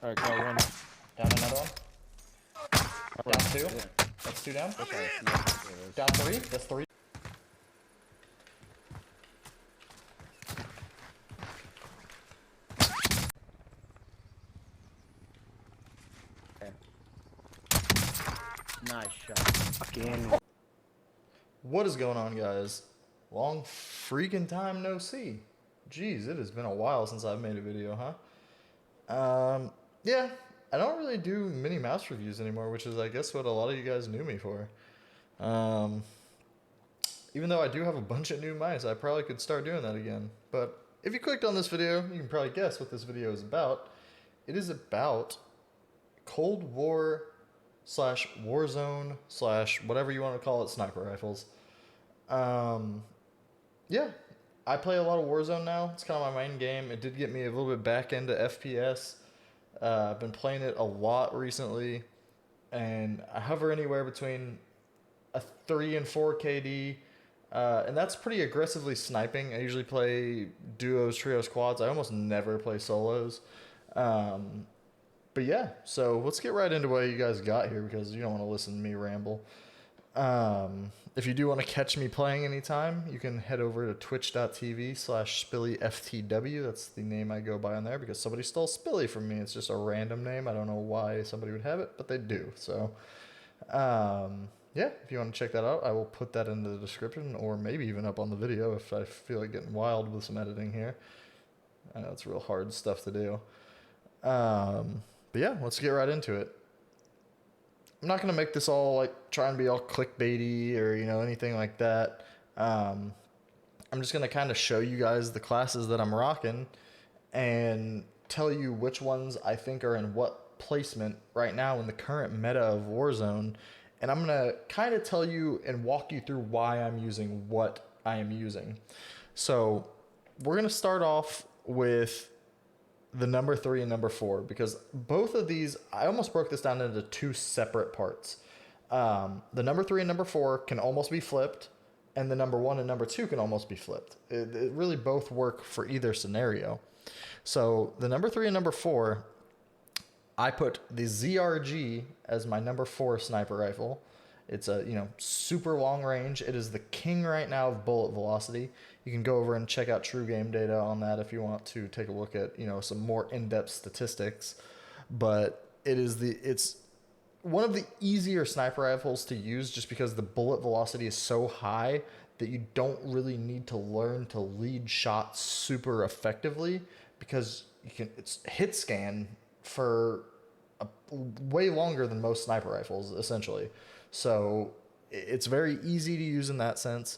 Alright, got one. Down another one. Down two. Yeah. That's two down. Okay, yeah, Down three. That's three. okay. Nice shot. Again. What is going on, guys? Long freaking time no see. Jeez, it has been a while since I've made a video, huh? Yeah, I don't really do mini mouse reviews anymore, which is, I guess, what a lot of you guys knew me for. Even though I do have a bunch of new mice, I probably could start doing that again. But if you clicked on this video, you can probably guess what this video is about. It is about Cold War slash Warzone slash whatever you want to call it, sniper rifles. Yeah, I play a lot of Warzone now. It's kind of my main game. It did get me a little bit back into FPS. I've been playing it a lot recently, and I hover anywhere between a 3 and 4 KD, and that's pretty aggressively sniping. I usually play duos, trios, quads. I almost never play solos. But yeah, so let's get right into what you guys got here, because you don't want to listen to me ramble. If you do want to catch me playing anytime, you can head over to twitch.tv/SpillyFTW. That's the name I go by on there because somebody stole Spilly from me. It's just a random name. I don't know why somebody would have it, but they do. So, yeah, if you want to check that out, I will put that in the description or maybe even up on the video if I feel like getting wild with some editing here. I know it's real hard stuff to do. But yeah, let's get right into it. I'm not going to make this all like try and be all clickbaity or, anything like that. I'm just going to kind of show you guys the classes that I'm rocking and tell you which ones I think are in what placement right now in the current meta of Warzone. And I'm going to kind of tell you and walk you through why I'm using what I am using. So we're going to start off with the number 3 and number 4, because both of these, I almost broke this down into two separate parts. The number 3 and number 4 can almost be flipped, and the number 1 and number 2 can almost be flipped. It really both work for either scenario. So the number 3 and number 4, I put the ZRG as my number 4 sniper rifle. It's a, super long range. It is the king right now of bullet velocity. You can go over and check out true game data on that if you want to take a look at, some more in-depth statistics. But it's one of the easier sniper rifles to use just because the bullet velocity is so high that you don't really need to learn to lead shots super effectively, because it's hit scan for way longer than most sniper rifles, essentially. So it's very easy to use in that sense.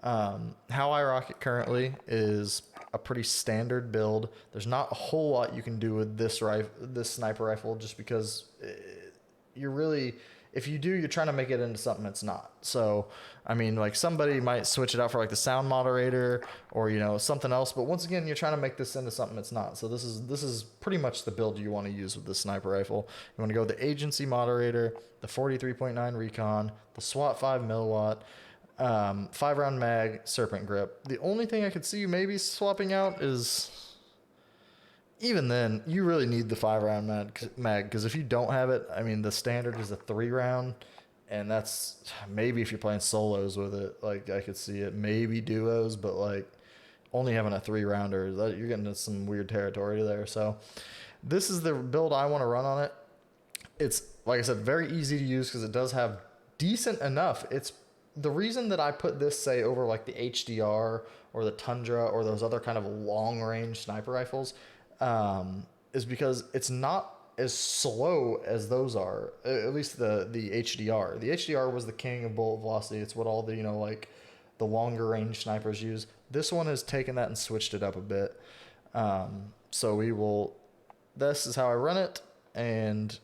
How I rock it currently is a pretty standard build. There's not a whole lot you can do with this sniper rifle, just because if you do, you're trying to make it into something it's not. So, like somebody might switch it out for like the sound moderator or, something else. But once again, you're trying to make this into something it's not. So this is pretty much the build you want to use with this sniper rifle. You want to go with the agency moderator, the 43.9 recon, the SWAT 5 milliwatt, 5-round mag, serpent grip. The only thing I could see you maybe swapping out is, even then, you really need the 5-round mag, because if you don't have it, the standard is a 3-round, and that's maybe if you're playing solos with it. Like, I could see it, maybe duos, but like only having a 3-rounder, you're getting into some weird territory there. So this is the build I want to run on it. It's, like I said, very easy to use because it does have decent enough. It's the reason that I put this, say, over like the HDR or the Tundra or those other kind of long range sniper rifles, is because it's not as slow as those are. At least the HDR. The HDR was the king of bullet velocity. It's what all the like the longer range snipers use. This one has taken that and switched it up a bit. So this is how I run it, and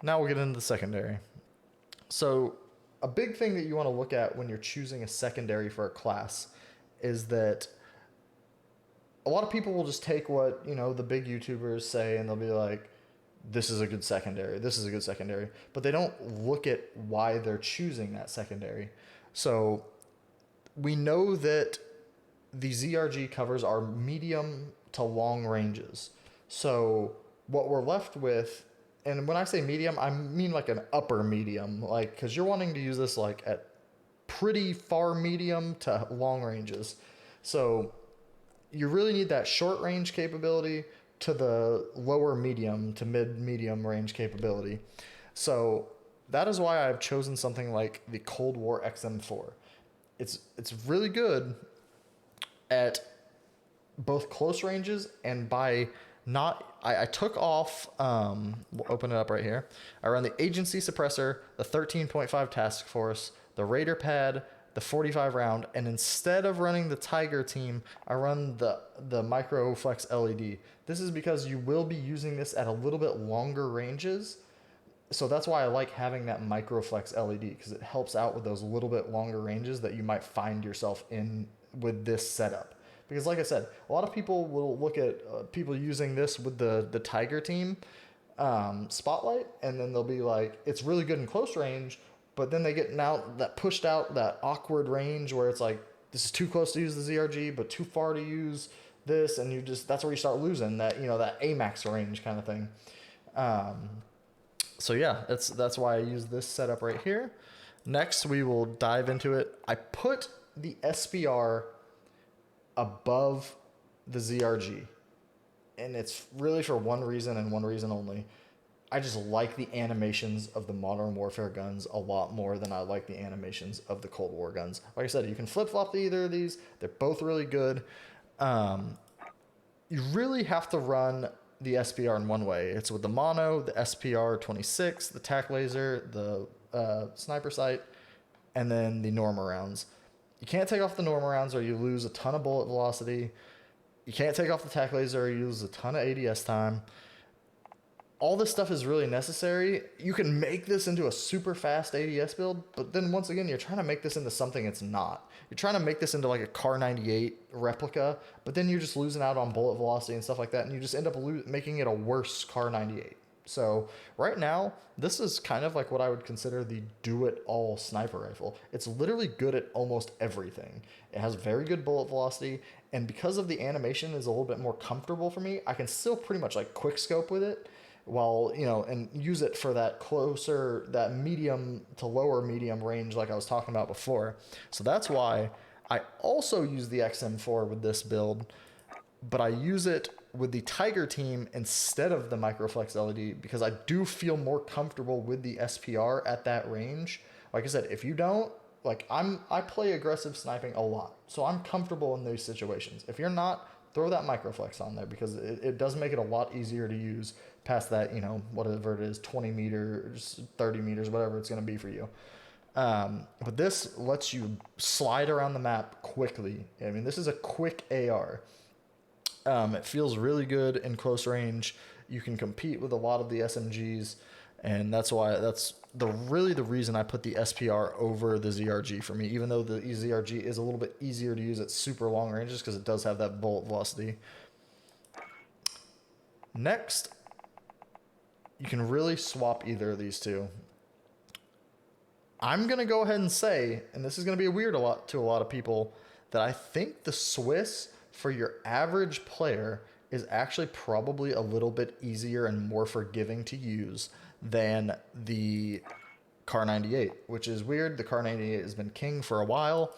now we'll get into the secondary. So a big thing that you want to look at when you're choosing a secondary for a class is that a lot of people will just take what, the big YouTubers say, and they'll be like, this is a good secondary, this is a good secondary, but they don't look at why they're choosing that secondary. So we know that the ZRG covers are medium to long ranges. So what we're left with, and when I say medium, I mean like an upper medium, like, because you're wanting to use this like at pretty far medium to long ranges. So you really need that short range capability to the lower medium to mid medium range capability. So that is why I've chosen something like the Cold War XM4. It's really good at both close ranges and by not. I took off. We'll open it up right here. I run the Agency Suppressor, the 13.5 Task Force, the Raider Pad, the 45 round, and instead of running the Tiger team, I run the Micro Flex LED. This is because you will be using this at a little bit longer ranges. So that's why I like having that Micro Flex LED, because it helps out with those little bit longer ranges that you might find yourself in with this setup. Because like I said, a lot of people will look at people using this with the Tiger team spotlight, and then they'll be like, it's really good in close range, but then they get out that pushed out that awkward range where it's like, this is too close to use the ZRG, but too far to use this, and you just, that's where you start losing that, you know, that AMAX range kind of thing. So yeah, that's why I use this setup right here. Next, we will dive into it. I put the SBR above the ZRG, and it's really for one reason and one reason only. I just like the animations of the Modern Warfare guns a lot more than I like the animations of the Cold War guns. Like I said, you can flip-flop either of these. They're both really good. You really have to run the SPR in one way. It's with the mono, the SPR 26, the tac laser, the sniper sight, and then the normal rounds. You can't take off the normal rounds or you lose a ton of bullet velocity. You can't take off the tac laser or you lose a ton of ADS time. All this stuff is really necessary. You can make this into a super fast ADS build, but then once again, you're trying to make this into something it's not. You're trying to make this into like a Car 98 replica, but then you're just losing out on bullet velocity and stuff like that, and you just end up making it a worse Car 98. So right now, this is kind of like what I would consider the do-it-all sniper rifle. It's literally good at almost everything. It has very good bullet velocity, and because of the animation is a little bit more comfortable for me, I can still pretty much like quick scope with it, while, you know, and use it for that closer, that medium to lower medium range like I was talking about before. So that's why I also use the XM4 with this build, but I use it with the Tiger team instead of the Microflex LED because I do feel more comfortable with the SPR at that range. Like I said, if you don't, like I play aggressive sniping a lot, so I'm comfortable in those situations. If you're not, throw that Microflex on there because it does make it a lot easier to use past that, you know, whatever it is, 20 meters, 30 meters, whatever it's going to be for you. But this lets you slide around the map quickly. I mean, this is a quick AR. It feels really good in close range. You can compete with a lot of the SMGs, and that's why really the reason I put the SPR over the ZRG for me, even though the ZRG is a little bit easier to use at super long ranges because it does have that bullet velocity. Next, you can really swap either of these two. I'm going to go ahead and say, and this is going to be weird to a lot of people, that I think the Swiss for your average player is actually probably a little bit easier and more forgiving to use than the Car 98, which is weird. The Car 98 has been king for a while,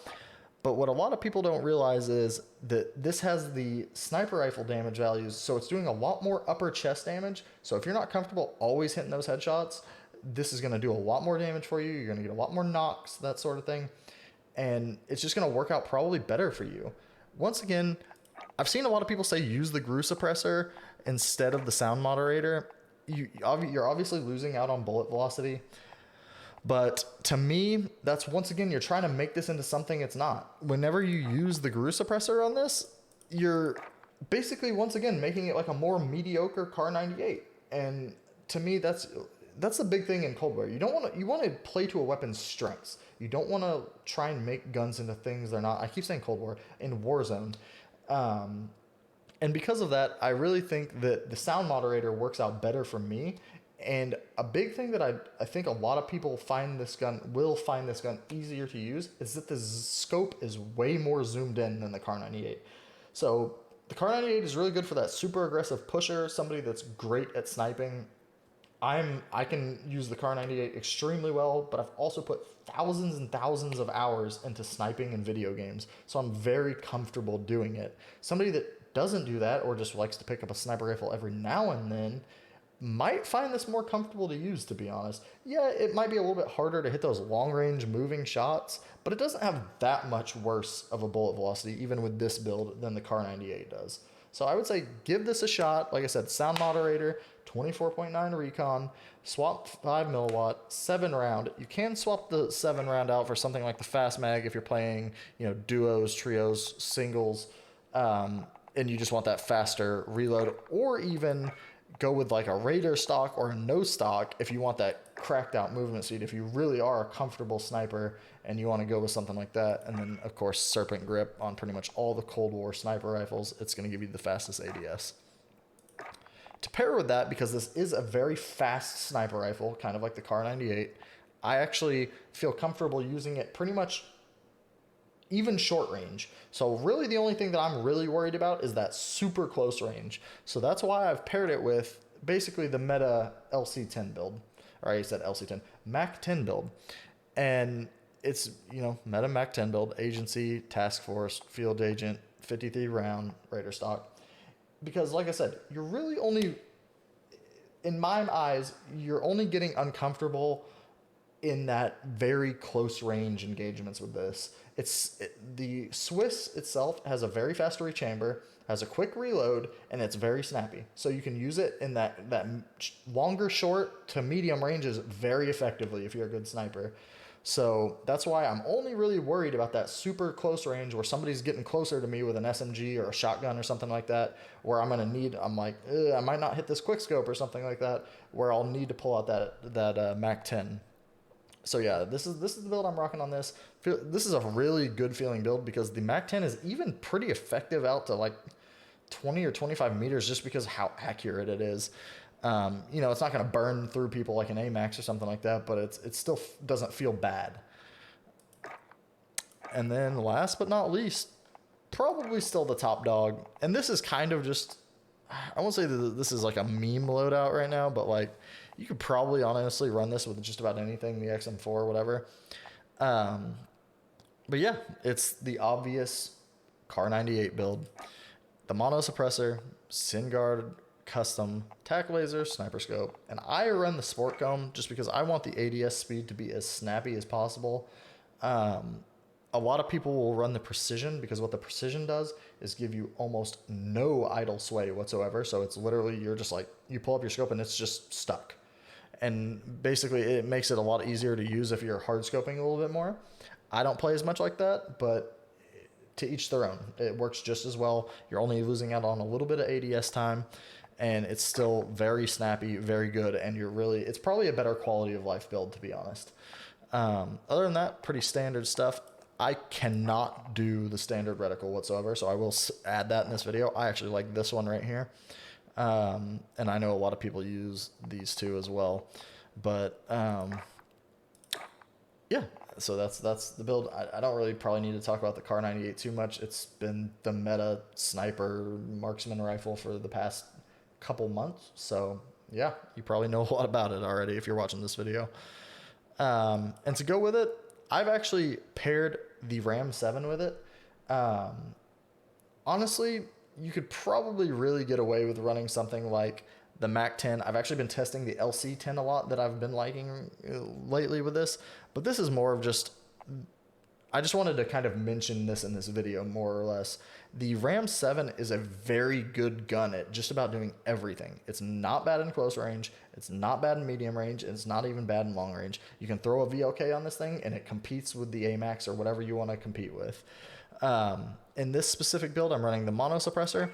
but what a lot of people don't realize is that this has the sniper rifle damage values, so it's doing a lot more upper chest damage. So if you're not comfortable always hitting those headshots, this is going to do a lot more damage for you. You're going to get a lot more knocks, that sort of thing, and it's just going to work out probably better for you. Once again, I've seen a lot of people say use the GRU suppressor instead of the sound moderator. You're obviously losing out on bullet velocity, but to me, that's once again, you're trying to make this into something it's not. Whenever you use the GRU suppressor on this, you're basically once again making it like a more mediocre Car 98, and to me, that's the big thing in Cold War. You want to play to a weapon's strengths. You don't want to try and make guns into things they're not. I keep saying Cold War in Warzone. And because of that, I really think that the sound moderator works out better for me. And a big thing that I think a lot of people will find this gun easier to use is that the scope is way more zoomed in than the Car 98. So The Kar 98 is really good for that super aggressive pusher, somebody that's great at sniping. I can use the Kar 98 extremely well, but I've also put thousands and thousands of hours into sniping in video games, so I'm very comfortable doing it. Somebody that doesn't do that or just likes to pick up a sniper rifle every now and then might find this more comfortable to use, to be honest. Yeah, it might be a little bit harder to hit those long-range moving shots, but it doesn't have that much worse of a bullet velocity, even with this build, than the Kar 98 does. So I would say give this a shot. Like I said, sound moderator, 24.9 recon, swap 5 milliwatt, 7 round. You can swap the 7 round out for something like the fast mag if you're playing, you know, duos, trios, singles, and you just want that faster reload, or even go with like a Raider stock or a no stock if you want that cracked out movement speed, if you really are a comfortable sniper and you want to go with something like that. And then of course Serpent Grip on pretty much all the Cold War sniper rifles. It's going to give you the fastest ADS. To pair with that, because this is a very fast sniper rifle, kind of like the Kar 98, I actually feel comfortable using it pretty much even short range. So really the only thing that I'm really worried about is that super close range. So that's why I've paired it with basically the meta LC10 build. Or I said LC10, Mac 10 build. And it's, you know, meta Mac 10 build, agency, task force, field agent, 53 round, Raider stock. Because like I said, you're really only, in my eyes, you're only getting uncomfortable in that very close range engagements with this. The Swiss itself has a very fast rechamber, has a quick reload, and it's very snappy. So you can use it in that longer short to medium ranges very effectively if you're a good sniper. So that's why I'm only really worried about that super close range where somebody's getting closer to me with an SMG or a shotgun or something like that, where I'm like, I might not hit this quick scope or something like that, where I'll need to pull out that Mac 10. So yeah, this is the build I'm rocking on this. This is a really good feeling build because the Mac 10 is even pretty effective out to like 20 or 25 meters just because how accurate it is. You know, it's not going to burn through people like an AMAX or something like that, but it still doesn't feel bad. And then last but not least, probably still the top dog. And this is kind of just, I won't say that this is like a meme loadout right now, but like, you could probably honestly run this with just about anything, the XM4 or whatever. But yeah, it's the obvious Kar 98 build. The mono suppressor, SynGuard, custom, tac laser, sniper scope. And I run the sport cone just because I want the ADS speed to be as snappy as possible. A lot of people will run the precision because what the precision does is give you almost no idle sway whatsoever. So it's literally, you're just like, you pull up your scope and it's just stuck. And basically it makes it a lot easier to use if you're hard scoping a little bit more. I don't play as much like that, but to each their own. It works just as well. You're only losing out on a little bit of ADS time, and it's still very snappy, very good, and it's probably a better quality of life build, to be honest. Other than that, pretty standard stuff. I cannot do the standard reticle whatsoever, so I will add that in this video. I actually like this one right here. And I know a lot of people use these two as well, but yeah, so that's the build. I don't really probably need to talk about the Kar 98 too much. It's been the meta sniper marksman rifle for the past couple months, so yeah, you probably know a lot about it already if you're watching this video. And to go with it, I've actually paired the Ram 7 with it. Honestly, you could probably really get away with running something like the Mac 10. I've actually been testing the LC 10 a lot that I've been liking lately with this, but this is more of just, I just wanted to kind of mention this in this video more or less. The Ram 7 is a very good gun at just about doing everything. It's not bad in close range, it's not bad in medium range, and it's not even bad in long range. You can throw a VLK on this thing and it competes with the AMAX or whatever you want to compete with. In this specific build, I'm running the mono suppressor.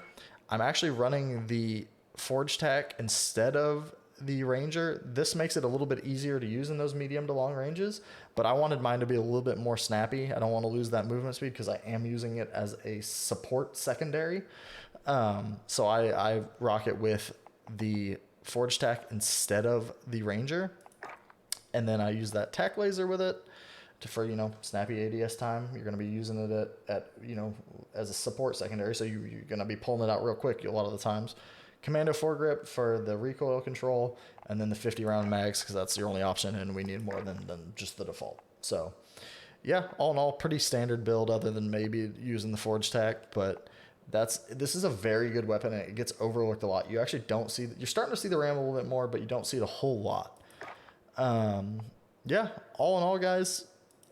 I'm actually running the Forge Tac instead of the Ranger. This makes it a little bit easier to use in those medium to long ranges, but I wanted mine to be a little bit more snappy. I don't want to lose that movement speed because I am using it as a support secondary. So I rock it with the Forge Tac instead of the Ranger. And then I use that tac laser with it. for, you know, snappy ADS time. You're going to be using it at you know, as a support secondary, so you're going to be pulling it out real quick a lot of the times. Commando foregrip for the recoil control, and then the 50 round mags, because that's your only option, and we need more than just the default. So yeah, all in all, pretty standard build, other than maybe using the forge tack, but this is a very good weapon, and it gets overlooked a lot. You actually don't see, you're starting to see the RAM a little bit more, but you don't see it a whole lot. Yeah, all in all, guys,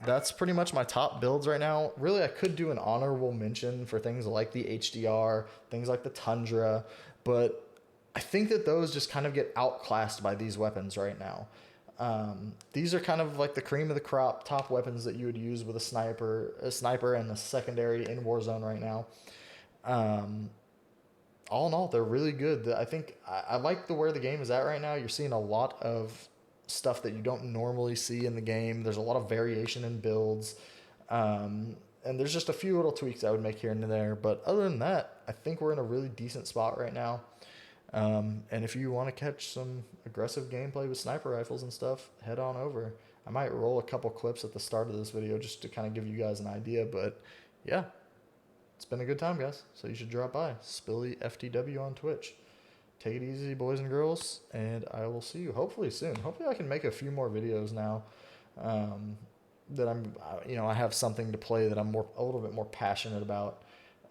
that's pretty much my top builds right now. Really, I could do an honorable mention for things like the HDR, things like the Tundra, but I think that those just kind of get outclassed by these weapons right now. These are kind of like the cream of the crop top weapons that you would use with a sniper and a secondary in Warzone right now. All in all, they're really good. I think I like where the game is at right now. You're seeing a lot of stuff that you don't normally see in the game. There's a lot of variation in builds. And there's just a few little tweaks I would make here and there. But other than that, I think we're in a really decent spot right now. And if you want to catch some aggressive gameplay with sniper rifles and stuff, head on over. I might roll a couple clips at the start of this video just to kind of give you guys an idea. But yeah, it's been a good time, guys. So you should drop by. Spilly FTW on Twitch. Take it easy, boys and girls, and I will see you hopefully soon. Hopefully I can make a few more videos now that I have something to play that I'm a little bit more passionate about,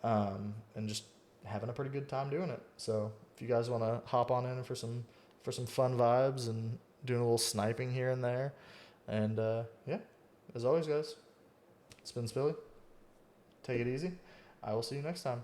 and just having a pretty good time doing it. So if you guys want to hop on in for some fun vibes and doing a little sniping here and there, and yeah, as always, guys, it's been Spilly. Take it easy. I will see you next time.